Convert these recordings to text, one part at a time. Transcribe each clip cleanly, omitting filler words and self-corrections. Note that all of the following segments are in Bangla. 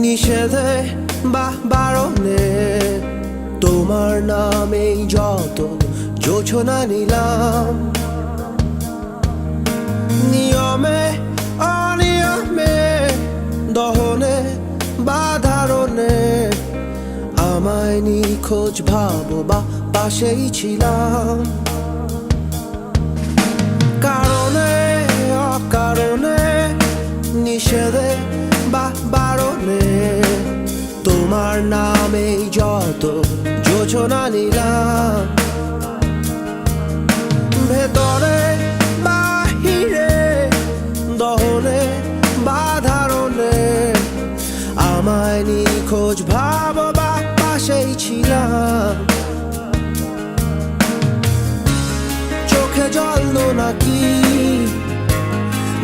নিষেধে বা বারণে তোমার নামেই যত যোছনা নিলাম, নিয়মে অনিয়মে দহনে বা ধারণে আমায় নিখোঁজ ভাবো বা পাশেই ছিলাম। কারণে অকারণে নিষেধে বা বারণে তোমার নামেই যত যোছনা নিলাম, ভেতরে বাহিরে দহনে বা ধারণে আমায় নিখোঁজ ভাবো বা পাশেই ছিলাম। চোখে জল নাকি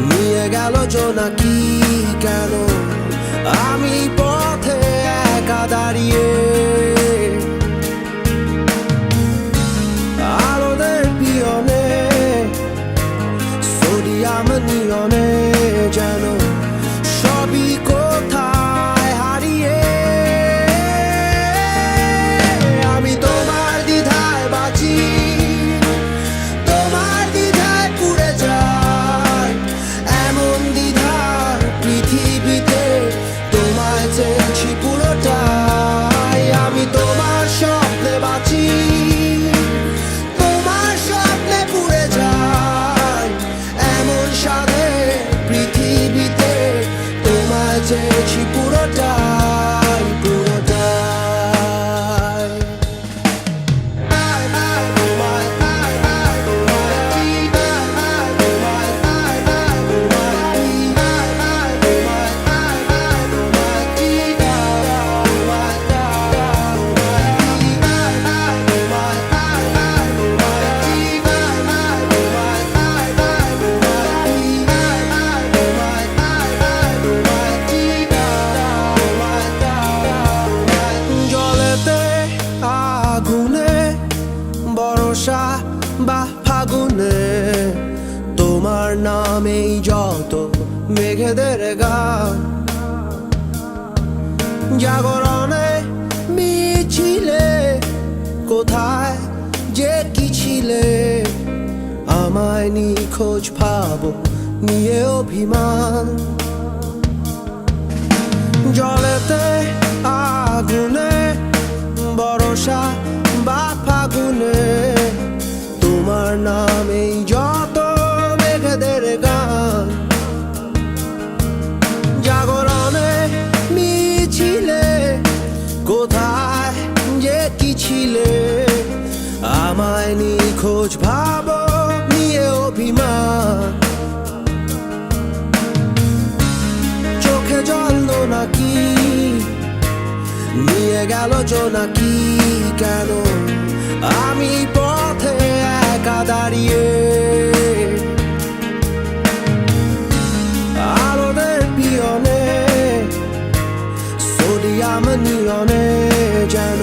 নিয়ে গেল জোনাকি, কেন আমি পথে একা দাঁড়িয়ে আলোদের পিয়নে সোডিয়াম নিয়নে যেন সবই কোথায় হারিয়ে। আমি তোমার দ্বিধায় বাঁচি, তোমার দ্বিধায় পুড়ে যাই, এমন দ্বিধার পৃথিবীতে তোমায় চেয়েছি পুরোটাই। আমি তোমার স্বপ্নে বাঁচি, তোমার স্বপ্নে পুড়ে যাই, এমন সাধে পৃথিবীতে তোমায় চেয়েছি পুরোটাই পুরোটাই। আগুনে বর্ষা বা ফাগুনে তোমার নামেই যত মেঘেদের গান, জাগরণে মিছিলে কোথায় যে কি ছিলে আমায় নিখোঁজ ভাবো নিয়ে অভিমান। জলেতে আগুনে বর্ষা বা ফাগুনে তোমার নামেই যত মেঘেদের গান, জাগরণে মিছিলে কোথায় যে কি ছিলে আমায় নিখোঁজ ভাবো নিয়ে অভিমান। চোখে জল নাকি নিয়ে গেল জোনাকি, কেন আমি পথে একা দাঁড়িয়ে আলোদের পিয়নে সোডিয়াম নিয়নে যেন